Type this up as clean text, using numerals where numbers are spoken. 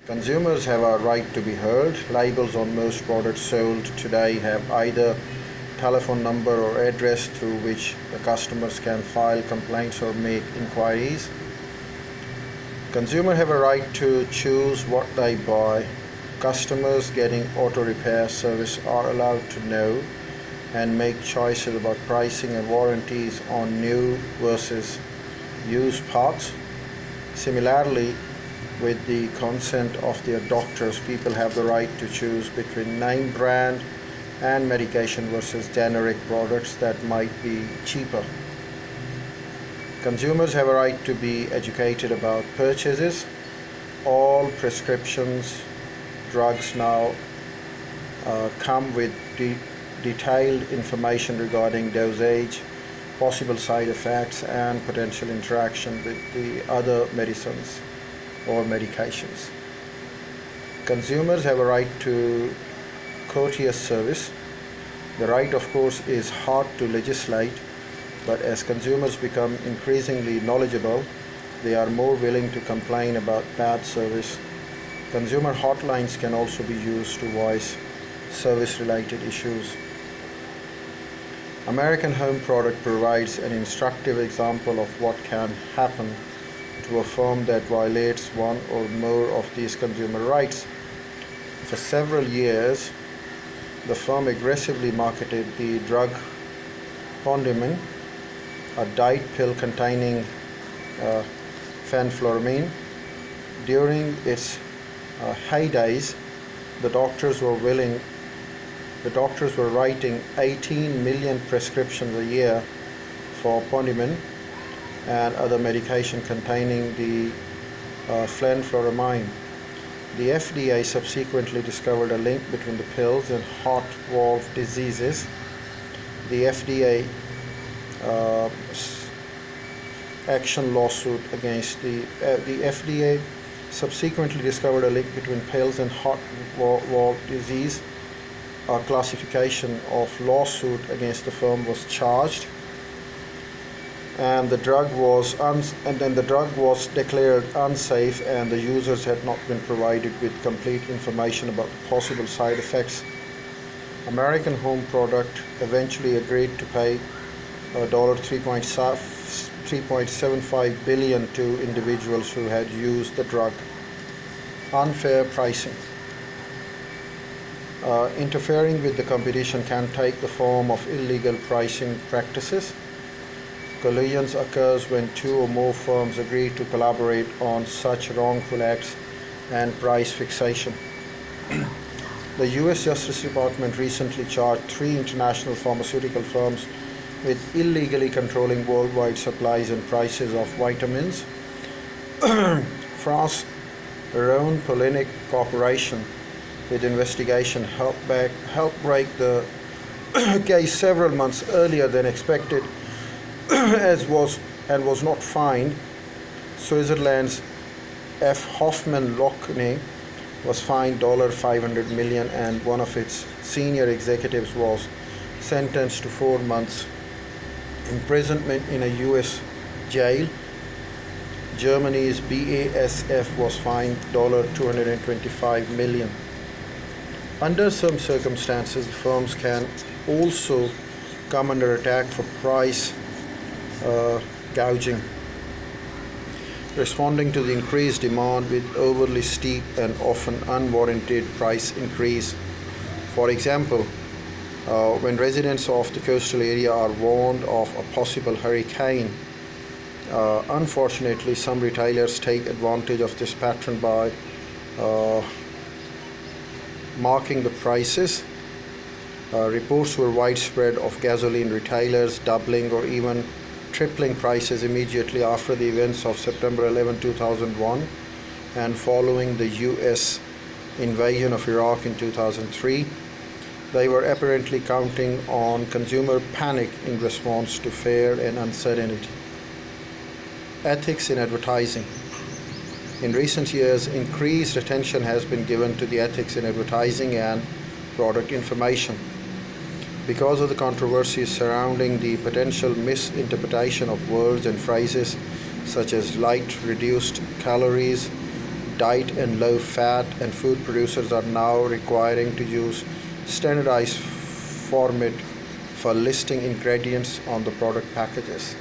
Consumers have a right to be heard. Labels on most products sold today have either telephone number or address through which the customers can file complaints or make inquiries. Consumers have a right to choose what they buy. Customers getting auto repair service are allowed to know and make choices about pricing and warranties on new versus used parts. Similarly, with the consent of their doctors, people have the right to choose between name brand and medication versus generic products that might be cheaper. Consumers have a right to be educated about purchases. All prescriptions drugs now come with detailed information regarding dosage, possible side effects, and potential interaction with the other medicines or medications. Consumers have a right to courteous service. The right, of course, is hard to legislate, but as consumers become increasingly knowledgeable, they are more willing to complain about bad service. Consumer hotlines can also be used to voice service-related issues. American Home Product provides an instructive example of what can happen to a firm that violates one or more of these consumer rights. For several years, the firm aggressively marketed the drug Pondimin, a diet pill containing fenfluramine. During its heydays, the doctors were writing 18 million prescriptions a year for Pondimin and other medication containing the fenfluramine. The FDA subsequently discovered a link between the pills and heart valve diseases. The FDA action lawsuit against the FDA subsequently discovered a link between pills and heart valve disease. A classification of lawsuit against the firm was charged, and the drug was declared unsafe, and the users had not been provided with complete information about the possible side effects. American Home Product eventually agreed to pay $3.75 billion to individuals who had used the drug. Unfair pricing. Interfering with the competition can take the form of illegal pricing practices. Collision occurs when two or more firms agree to collaborate on such wrongful acts and price fixation. The U.S. Justice Department recently charged 3 international pharmaceutical firms with illegally controlling worldwide supplies and prices of vitamins. France Rhone-Poulenc Corporation, with investigation, helped break the case several months earlier than expected, and was not fined. Switzerland's F. Hoffmann Lochne was fined $500 million, and one of its senior executives was sentenced to 4 months imprisonment in a U.S. jail. Germany's BASF was fined $225 million. Under some circumstances, firms can also come under attack for price gouging, responding to the increased demand with overly steep and often unwarranted price increase. For example, when residents of the coastal area are warned of a possible hurricane, unfortunately some retailers take advantage of this pattern by marking the prices. Reports were widespread of gasoline retailers doubling or even tripling prices immediately after the events of September 11, 2001, and following the U.S. invasion of Iraq in 2003. They were apparently counting on consumer panic in response to fear and uncertainty. Ethics in advertising. In recent years, increased attention has been given to the ethics in advertising and product information. Because of the controversies surrounding the potential misinterpretation of words and phrases such as light, reduced calories, diet and low fat, and food producers are now requiring to use standardized format for listing ingredients on the product packages.